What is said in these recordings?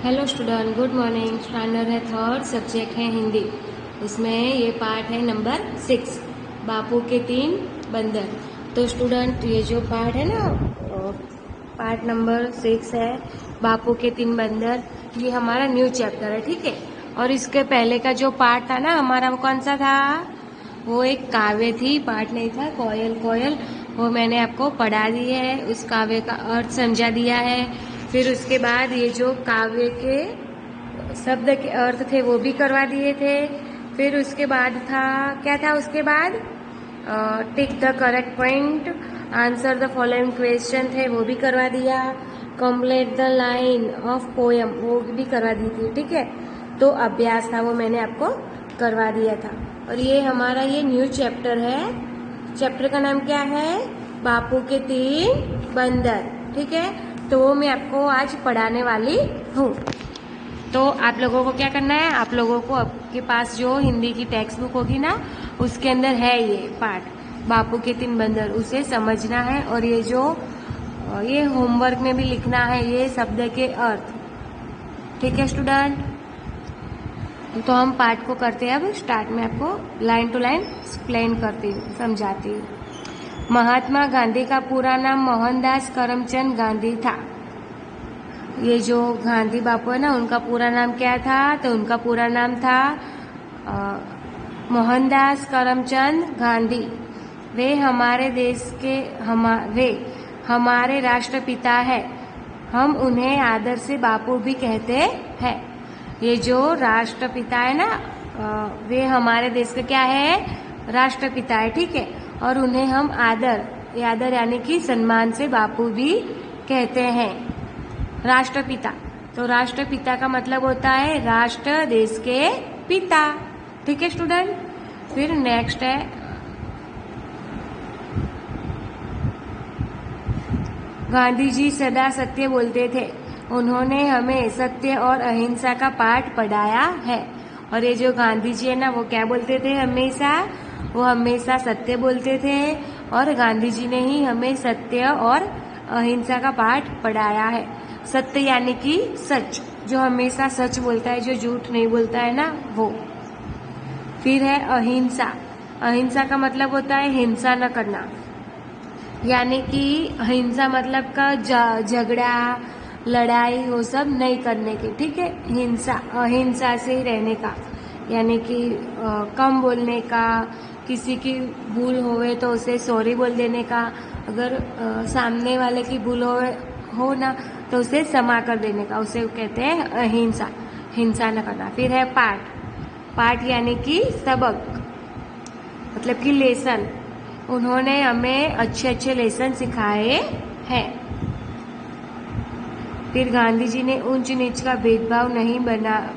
Hello student, good morning. Standard है third, subject है हिंदी। इसमें ये पार्ट है नंबर 6, बापू के 3 बंदर। तो स्टूडेंट, ये जो पार्ट है ना, पार्ट नंबर 6 है, बापू के 3 बंदर। ये हमारा न्यू चैप्टर है, ठीक है। और इसके पहले का जो पार्ट था ना हमारा, वो कौन सा था? वो एक काव्य थी, पार्ट नहीं था। कोयल कोयल, वो मैंने आपको पढ़ा दी है, उस काव्य का अर्थ समझा दिया है। फिर उसके बाद ये जो काव्य के शब्द के अर्थ थे वो भी करवा दिए थे। फिर उसके बाद था, क्या था उसके बाद? Tick the correct point, answer the following question थे, वो भी करवा दिया। Complete the line of poem, वो भी करवा दी थी, ठीक है। तो अभ्यास था, वो मैंने आपको करवा दिया था। और ये हमारा ये न्यू चैप्टर है। चैप्टर का नाम क्या है? बापू के 3 बंदर, ठीक है। तो वो मैं आपको आज पढ़ाने वाली हूँ। तो आप लोगों को क्या करना है? आप लोगों को आपके पास जो हिंदी की टेक्स्ट बुक होगी ना, उसके अंदर है ये पार्ट, बापू के 3 बंदर, उसे समझना है। और ये जो ये होमवर्क में भी लिखना है ये शब्द के अर्थ, ठीक है स्टूडेंट। तो हम पार्ट को करते हैं। अब स्टार्ट में आपको लाइन टू लाइन एक्सप्लेन करती हूँ, समझाती हूँ। महात्मा गांधी का पूरा नाम मोहनदास करमचंद गांधी था। ये जो गांधी बापू है ना, उनका पूरा नाम क्या था? तो उनका पूरा नाम था मोहनदास करमचंद गांधी। वे हमारे देश के वे हमारे राष्ट्रपिता है। हम उन्हें आदर से बापू भी कहते हैं। ये जो राष्ट्रपिता है ना, वे हमारे देश का क्या है? राष्ट्रपिता है, ठीक है। और उन्हें हम आदर यानी कि सम्मान से बापू भी कहते हैं। राष्ट्रपिता, तो राष्ट्रपिता का मतलब होता है राष्ट्र, देश के पिता, ठीक है स्टूडेंट। फिर नेक्स्ट है, गांधी जी सदा सत्य बोलते थे। उन्होंने हमें सत्य और अहिंसा का पाठ पढ़ाया है। और ये जो गांधी जी है ना, वो क्या बोलते थे हमेशा? वो हमेशा सत्य बोलते थे। और गांधी जी ने ही हमें सत्य और अहिंसा का पाठ पढ़ाया है। सत्य यानी कि सच, जो हमेशा सच बोलता है, जो झूठ नहीं बोलता है ना, वो। फिर है अहिंसा। अहिंसा का मतलब होता है हिंसा न करना, यानी कि अहिंसा मतलब का झगड़ा, लड़ाई, वो सब नहीं करने की, ठीक है। हिंसा, अहिंसा से ही रहने का, यानी कि कम बोलने का, किसी की भूल होवे तो उसे सॉरी बोल देने का। अगर सामने वाले की भूल हो ना, तो उसे क्षमा कर देने का, उसे कहते हैं अहिंसा, हिंसा न करना। फिर है पाठ। पाठ यानी कि सबक, मतलब कि लेसन। उन्होंने हमें अच्छे अच्छे लेसन सिखाए हैं। फिर गांधी जी ने ऊंच नीच का भेदभाव नहीं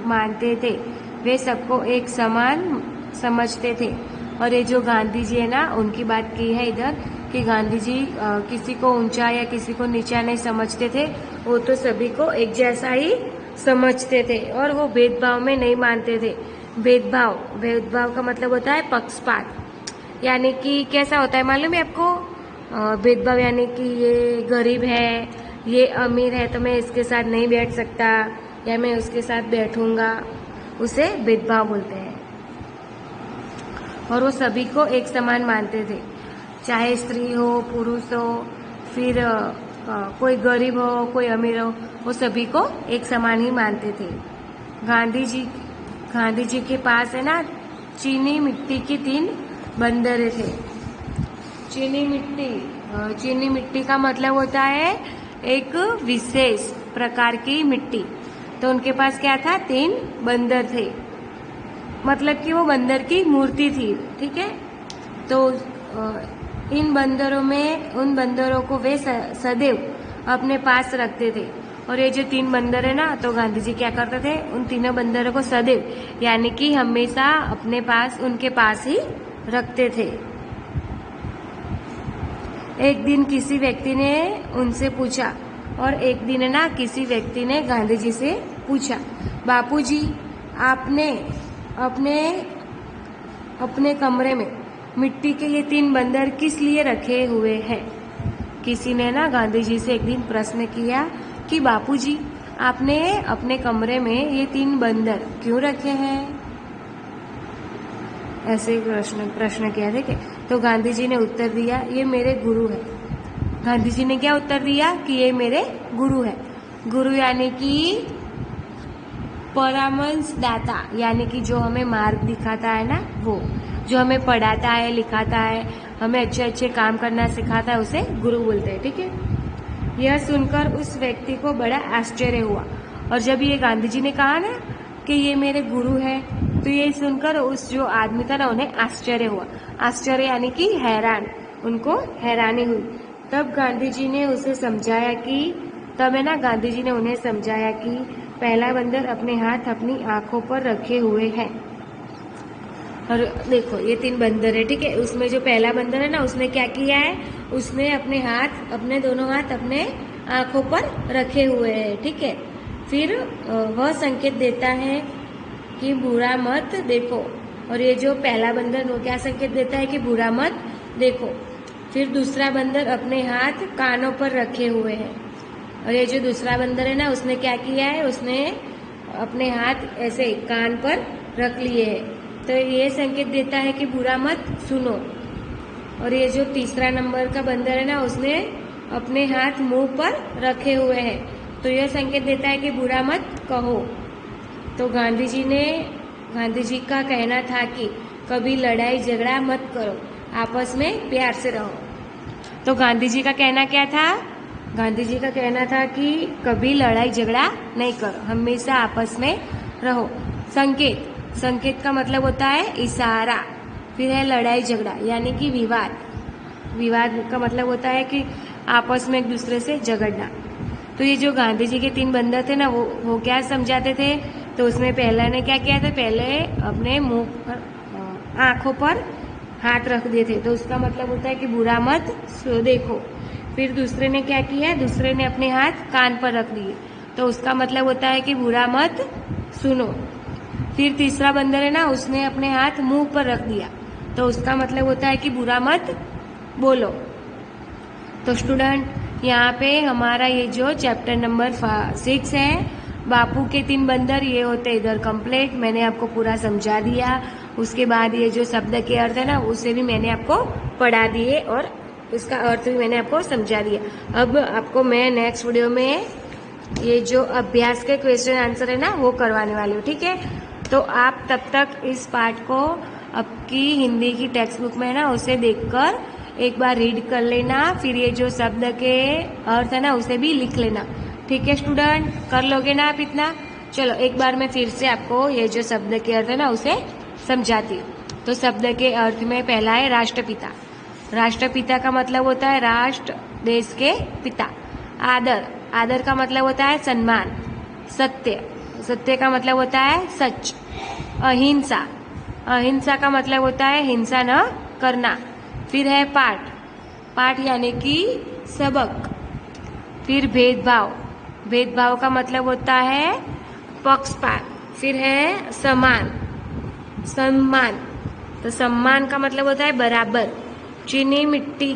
मानते थे। वे सबको एक समान समझते थे। और ये जो गांधी जी है ना, उनकी बात की है इधर कि गांधी जी किसी को ऊंचा या किसी को नीचा नहीं समझते थे। वो तो सभी को एक जैसा ही समझते थे। और वो भेदभाव में नहीं मानते थे। भेदभाव का मतलब होता है पक्षपात। यानी कि कैसा होता है मालूम है आपको? भेदभाव यानी कि ये गरीब है, ये अमीर है, तो मैं इसके साथ नहीं बैठ सकता, या मैं उसके साथ बैठूंगा, उसे भेदभाव बोलते हैं। और वो सभी को एक समान मानते थे, चाहे स्त्री हो, पुरुष हो, फिर कोई गरीब हो, कोई अमीर हो, वो सभी को एक समान ही मानते थे। गांधी जी के पास है ना, चीनी मिट्टी की 3 बंदर थे। चीनी मिट्टी का मतलब होता है एक विशेष प्रकार की मिट्टी। तो उनके पास क्या था? 3 बंदर थे, मतलब कि वो बंदर की मूर्ति थी, ठीक है। तो उन बंदरों को वे सदैव अपने पास रखते थे। और ये जो 3 बंदर है ना, तो गांधी जी क्या करते थे? उन तीनों बंदरों को सदैव, यानी कि हमेशा अपने पास, उनके पास ही रखते थे। एक दिन किसी व्यक्ति ने उनसे पूछा, और एक दिन है ना, किसी व्यक्ति ने गांधी जी से पूछा, बापूजी, आपने अपने कमरे में मिट्टी के ये 3 बंदर किस लिए रखे हुए हैं? किसी ने ना गांधी जी से एक दिन प्रश्न किया कि बापूजी, आपने अपने कमरे में ये 3 बंदर क्यों रखे हैं? ऐसे प्रश्न किया, ठीक है। तो गांधी जी ने उत्तर दिया, ये मेरे गुरु है। गांधी जी ने क्या उत्तर दिया कि ये मेरे गुरु है। गुरु यानी कि परामर्श दाता, यानी कि जो हमें मार्ग दिखाता है ना, वो जो हमें पढ़ाता है, लिखाता है, हमें अच्छे अच्छे काम करना सिखाता है, उसे गुरु बोलते हैं, ठीक है। यह सुनकर उस व्यक्ति को बड़ा आश्चर्य हुआ, और जब ये गांधी जी ने कहा ना कि ये मेरे गुरु है, तो ये सुनकर उस जो आदमी था ना, उन्हें आश्चर्य हुआ। आश्चर्य यानी कि हैरान, उनको हैरानी हुई। तब गांधी जी ने उसे समझाया कि तब है ना गांधी जी ने उन्हें समझाया कि पहला बंदर अपने हाथ अपनी आंखों पर रखे हुए है। और देखो ये 3 बंदर है, ठीक है। उसमें जो पहला बंदर है ना, उसने क्या किया है, उसने अपने दोनों हाथ अपने आंखों पर रखे हुए है, ठीक है। फिर वह संकेत देता है कि बुरा मत देखो, और ये जो पहला बंदर वो क्या संकेत देता है कि बुरा मत देखो। फिर दूसरा बंदर अपने हाथ कानों पर रखे हुए है, और ये जो दूसरा बंदर है ना, उसने क्या किया है, उसने अपने हाथ ऐसे कान पर रख लिए है, तो ये संकेत देता है कि बुरा मत सुनो। और ये जो तीसरा नंबर का बंदर है ना, उसने अपने हाथ मुंह पर रखे हुए हैं, तो यह संकेत देता है कि बुरा मत कहो। तो गांधी जी का कहना था कि कभी लड़ाई झगड़ा मत करो, आपस में प्यार से रहो। तो गांधी जी का कहना क्या था? गांधी जी का कहना था कि कभी लड़ाई झगड़ा नहीं करो, हमेशा आपस में रहो। संकेत का मतलब होता है इशारा। फिर है लड़ाई झगड़ा यानी कि विवाद का मतलब होता है कि आपस में एक दूसरे से झगड़ना। तो ये जो गांधी जी के 3 बंदर थे ना, वो क्या समझाते थे? तो उसमें पहला ने क्या किया था, पहले अपने मुंह पर आंखों पर हाथ रख दिए थे, तो उसका मतलब होता है कि बुरा मत देखो। फिर दूसरे ने क्या किया, दूसरे ने अपने हाथ कान पर रख दिए, तो उसका मतलब होता है कि बुरा मत सुनो। फिर तीसरा बंदर है ना, उसने अपने हाथ मुंह पर रख दिया, तो उसका मतलब होता है कि बुरा मत बोलो। तो स्टूडेंट यहाँ पे हमारा ये जो चैप्टर नंबर 6 है, बापू के 3 बंदर, ये होते इधर कंप्लीट। मैंने आपको पूरा समझा दिया। उसके बाद ये जो शब्द के अर्थ है ना, उसे भी मैंने आपको पढ़ा दिए और उसका अर्थ भी मैंने आपको समझा दिया। अब आपको मैं नेक्स्ट वीडियो में ये जो अभ्यास के क्वेश्चन आंसर है ना, वो करवाने वाली हूँ, ठीक है। तो आप तब तक इस पार्ट को आपकी हिंदी की टेक्स्ट बुक में है ना, उसे देखकर एक बार रीड कर लेना। फिर ये जो शब्द के अर्थ है ना, उसे भी लिख लेना, ठीक है स्टूडेंट। कर लोगे ना आप इतना? चलो एक बार मैं फिर से आपको ये जो शब्द के अर्थ है ना, उसे समझाती हूँ। तो शब्द के अर्थ में पहला है राष्ट्रपिता। राष्ट्रपिता का मतलब होता है राष्ट्र, देश के पिता। आदर का मतलब होता है सम्मान। सत्य का मतलब होता है सच। अहिंसा का मतलब होता है हिंसा न करना। फिर है पाठ यानी कि सबक। फिर भेदभाव का मतलब होता है पक्षपात। फिर है सम्मान, तो सम्मान का मतलब होता है बराबर। चीनी मिट्टी,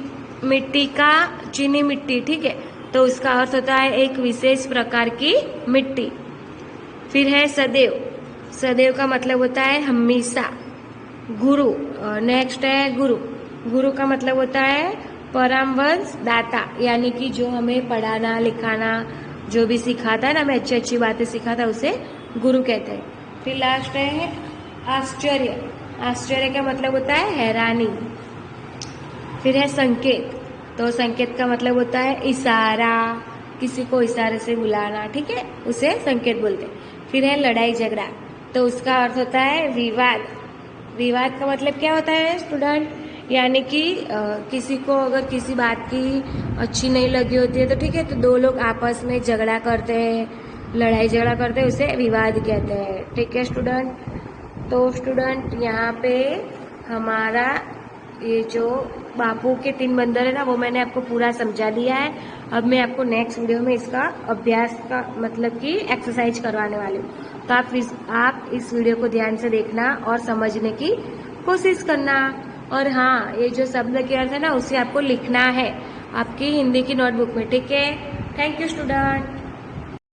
ठीक है, तो उसका अर्थ होता है एक विशेष प्रकार की मिट्टी। फिर है सदैव का मतलब होता है हमेशा। गुरु, नेक्स्ट है गुरु का मतलब होता है परामर्श दाता, यानी कि जो हमें पढ़ाना लिखाना जो भी सिखाता है ना, हमें अच्छी अच्छी बातें सिखाता है, उसे गुरु कहते हैं। फिर लास्ट है आश्चर्य का मतलब होता है हैरानी। फिर है संकेत, तो संकेत का मतलब होता है इशारा, किसी को इशारे से बुलाना, ठीक है, उसे संकेत बोलते हैं। फिर है लड़ाई झगड़ा, तो उसका अर्थ होता है विवाद का मतलब क्या होता है स्टूडेंट? यानी कि किसी को अगर किसी बात की अच्छी नहीं लगी होती है, तो ठीक है, तो 2 लोग आपस में झगड़ा करते हैं, लड़ाई झगड़ा करते हैं, उसे विवाद कहते हैं, ठीक है स्टूडेंट। तो स्टूडेंट यहाँ पे हमारा ये जो बापू के 3 बंदर है ना, वो मैंने आपको पूरा समझा दिया है। अब मैं आपको नेक्स्ट वीडियो में इसका अभ्यास का मतलब कि एक्सरसाइज करवाने वाली हूँ। तो आप इस वीडियो को ध्यान से देखना और समझने की कोशिश करना। और हाँ, ये जो शब्द के अर्थ है ना, उसे आपको लिखना है आपकी हिंदी की नोटबुक में, ठीक है। Thank you student.